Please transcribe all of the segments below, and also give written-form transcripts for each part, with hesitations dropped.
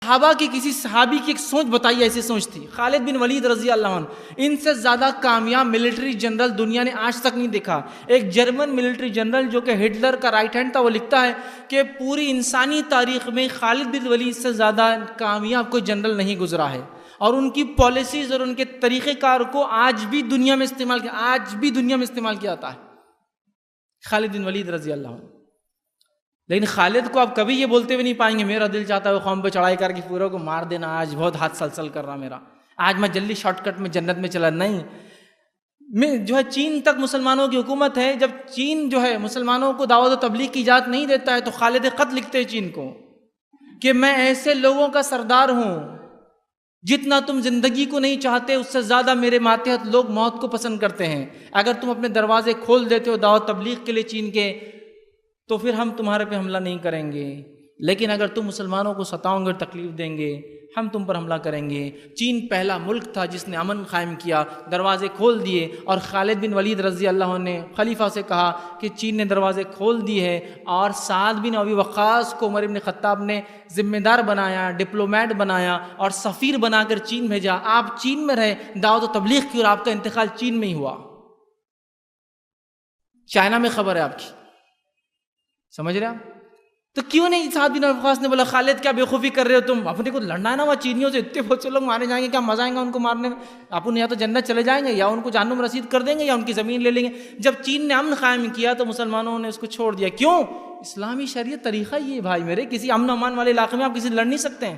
صحابہ کی کسی صحابی کی ایک سوچ بتائیے، ایسی سوچ تھی. خالد بن ولید رضی اللہ عنہ، ان سے زیادہ کامیاب ملٹری جنرل دنیا نے آج تک نہیں دیکھا. ایک جرمن ملٹری جنرل جو کہ ہٹلر کا رائٹ ہینڈ تھا، وہ لکھتا ہے کہ پوری انسانی تاریخ میں خالد بن ولید سے زیادہ کامیاب کوئی جنرل نہیں گزرا ہے، اور ان کی پالیسیز اور ان کے طریقہ کار کو آج بھی دنیا میں استعمال کیا جاتا ہے. خالد بن ولید رضی اللہ عنہ. لیکن خالد کو آپ کبھی یہ بولتے ہوئے نہیں پائیں گے میرا دل چاہتا ہے قوم پہ چڑھائی کر کے پوروں کو مار دینا، آج بہت ہاتھ سلسل کر رہا میرا، آج میں جلدی شارٹ کٹ میں جنت میں چلا. نہیں، میں جو ہے چین تک مسلمانوں کی حکومت ہے. جب چین جو ہے مسلمانوں کو دعوت و تبلیغ کی اجازت نہیں دیتا ہے تو خالد خط لکھتے ہیں چین کو کہ میں ایسے لوگوں کا سردار ہوں جتنا تم زندگی کو نہیں چاہتے اس سے زیادہ میرے ماتحت لوگ موت کو پسند کرتے ہیں. اگر تم اپنے دروازے کھول دیتے ہو دعوت تبلیغ کے لیے چین کے، تو پھر ہم تمہارے پہ حملہ نہیں کریں گے، لیکن اگر تم مسلمانوں کو ستاؤ گے اور تکلیف دیں گے ہم تم پر حملہ کریں گے. چین پہلا ملک تھا جس نے امن قائم کیا، دروازے کھول دیے. اور خالد بن ولید رضی اللہ عنہ نے خلیفہ سے کہا کہ چین نے دروازے کھول دیے ہیں، اور سعد بن ابی وقاص کو عمر بن خطاب نے ذمہ دار بنایا، ڈپلومیٹ بنایا اور سفیر بنا کر چین بھیجا. آپ چین میں رہے دعوت و تبلیغ کی، اور آپ کا انتقال چین میں ہی ہوا. چائنا میں خبر ہے آپ کی، سمجھ رہے آپ؟ تو کیوں نہیں سعد بن ابی وقاص نے بولا خالد کیا بے خوفی کر رہے ہو تم، اپنے کو لڑنا ہے نا وہاں چینیوں سے، اتنے بہت سے لوگ مارے جائیں گے، کیا مزہ آئے گا ان کو مارنے میں؟ اپن یا تو جنت چلے جائیں گے یا ان کو جہنم رسید کر دیں گے یا ان کی زمین لے لیں گے. جب چین نے امن قائم کیا تو مسلمانوں نے اس کو چھوڑ دیا. کیوں؟ اسلامی شریعت طریقہ یہ بھائی میرے، کسی امن و امان والے علاقے میں آپ کسی سے لڑ نہیں سکتے ہیں،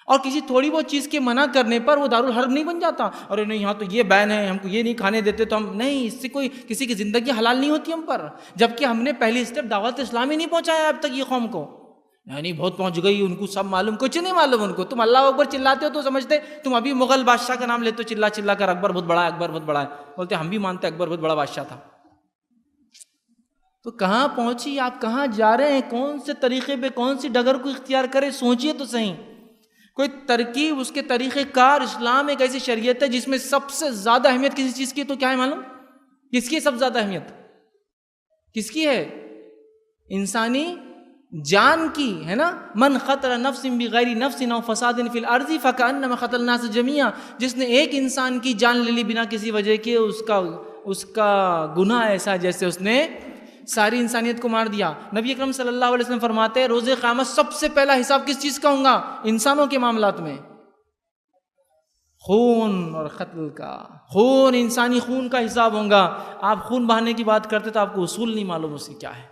اور کسی تھوڑی بہت چیز کے منع کرنے پر وہ دارالحرب نہیں بن جاتا. اور نہیں یہاں تو یہ بین ہے، ہم کو یہ نہیں کھانے دیتے تو ہم نہیں، اس سے کوئی کسی کی زندگی حلال نہیں ہوتی ہم پر. جبکہ ہم نے پہلی اسٹیپ دعوت اسلامی نہیں پہنچایا اب تک یہ قوم کو. یعنی بہت پہنچ گئی، ان کو سب معلوم، کچھ نہیں معلوم ان کو. تم اللہ اکبر چلاتے ہو تو سمجھتے تم ابھی مغل بادشاہ کا نام لیتے ہو چلا چلا کر، اکبر بہت بڑا ہے، اکبر بہت بڑا ہے. بولتے ہم بھی مانتے اکبر بہت بڑا بادشاہ تھا. تو کہاں پہنچی آپ، کہاں جا رہے ہیں، کون سے طریقے پہ، کون سی ڈگر کو اختیار کرے؟ سوچئے تو صحیح. کوئی ترکیب، اس کے طریقہ کار. اسلام ایک ایسی شریعت ہے جس میں سب سے زیادہ اہمیت کسی چیز کی تو کیا ہے معلوم؟ کس کی سب سے زیادہ اہمیت کس کی ہے؟ انسانی جان کی ہے نا. من قتل نفس بغیر نفس او فساد فی الارض فکأنما قتل الناس جميعا. جس نے ایک انسان کی جان لے لی بنا کسی وجہ کے، اس کا گناہ ایسا جیسے اس نے ساری انسانیت کو مار دیا. نبی اکرم صلی اللہ علیہ وسلم فرماتے ہیں روز قیامت سب سے پہلا حساب کس چیز کا ہوگا؟ انسانوں کے معاملات میں خون اور قتل کا. خون، انسانی خون کا حساب ہوگا. آپ خون بہانے کی بات کرتے تو آپ کو اصول نہیں معلوم اس کی کیا ہے.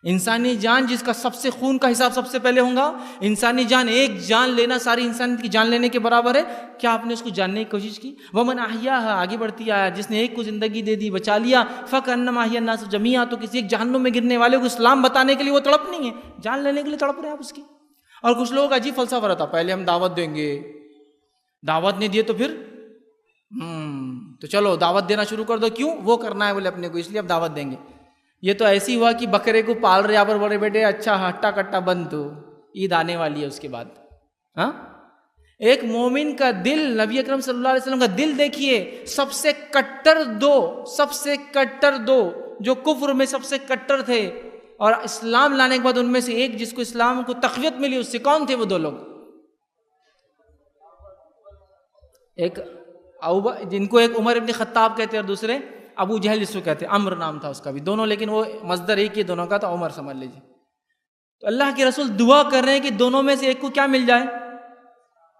انسانی جان جس کا سب سے خون کا حساب سب سے پہلے ہوگا. انسانی جان، ایک جان لینا ساری انسانیت کی جان لینے کے برابر ہے. کیا آپ نے اس کو جاننے کی کوشش کی؟ ومن احیاها، آگے بڑھتی آیا، جس نے ایک کو زندگی دے دی، بچا لیا، فکأنما احیا الناس جميعا. تو کسی ایک جہنم میں گرنے والے کو اسلام بتانے کے لیے وہ تڑپ نہیں ہے، جان لینے کے لیے تڑپ رہے ہیں آپ اس کی. اور کچھ لوگوں کا عجیب فلسفہ رہتا، پہلے ہم دعوت دیں گے، دعوت نہیں دیے تو پھر تو چلو دعوت دینا شروع کر دو. کیوں؟ وہ کرنا ہے بولے اپنے کو، اس لیے اب دعوت دیں گے. یہ تو ایسی ہوا کہ بکرے کو پال رہے، یہاں پر بڑے بیٹے اچھا ہٹا کٹا بند، تو عید آنے والی ہے اس کے بعد. ہاں، ایک مومن کا دل، نبی اکرم صلی اللہ علیہ وسلم کا دل دیکھیے، سب سے کٹر دو جو کفر میں سب سے کٹر تھے اور اسلام لانے کے بعد ان میں سے ایک جس کو اسلام کو تقویت ملی، اس سے کون تھے وہ دو لوگ؟ ایک جن کو ایک عمر ابن خطاب کہتے ہیں اور دوسرے ابو جہل جس کو کہتے ہیں، عمر نام تھا اس کا بھی. دونوں لیکن وہ مصدر ایک ہی دونوں کا تھا، عمر سمجھ لیجیے. تو اللہ کے رسول دعا کر رہے ہیں کہ دونوں میں سے ایک کو کیا مل جائے؟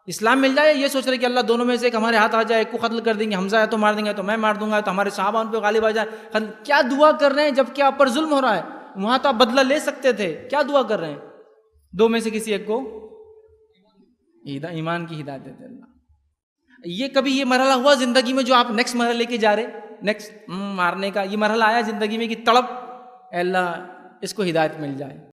اسلام مل جائے. یہ سوچ رہے کہ اللہ دونوں میں سے ایک ہمارے ہاتھ آ جائے، ایک کو قتل کر دیں گے، حمزہ ہے تو مار دیں گے، تو میں مار دوں گا، تو ہمارے صحابہ ان پہ غالب آ جائے. کیا دعا کر رہے ہیں جب کہ آپ پر ظلم ہو رہا ہے؟ وہاں تو آپ بدلہ لے سکتے تھے. کیا دعا کر رہے ہیں؟ دو میں سے کسی ایک کو ایمان کی ہدایت دیتے اللہ. یہ کبھی یہ مرحلہ ہوا زندگی میں جو آپ نیکسٹ مرحلہ لے کے جا رہے، نیکسٹ مارنے کا یہ مرحلہ آیا زندگی میں کہ تڑپ، اے اللہ اس کو ہدایت مل جائے.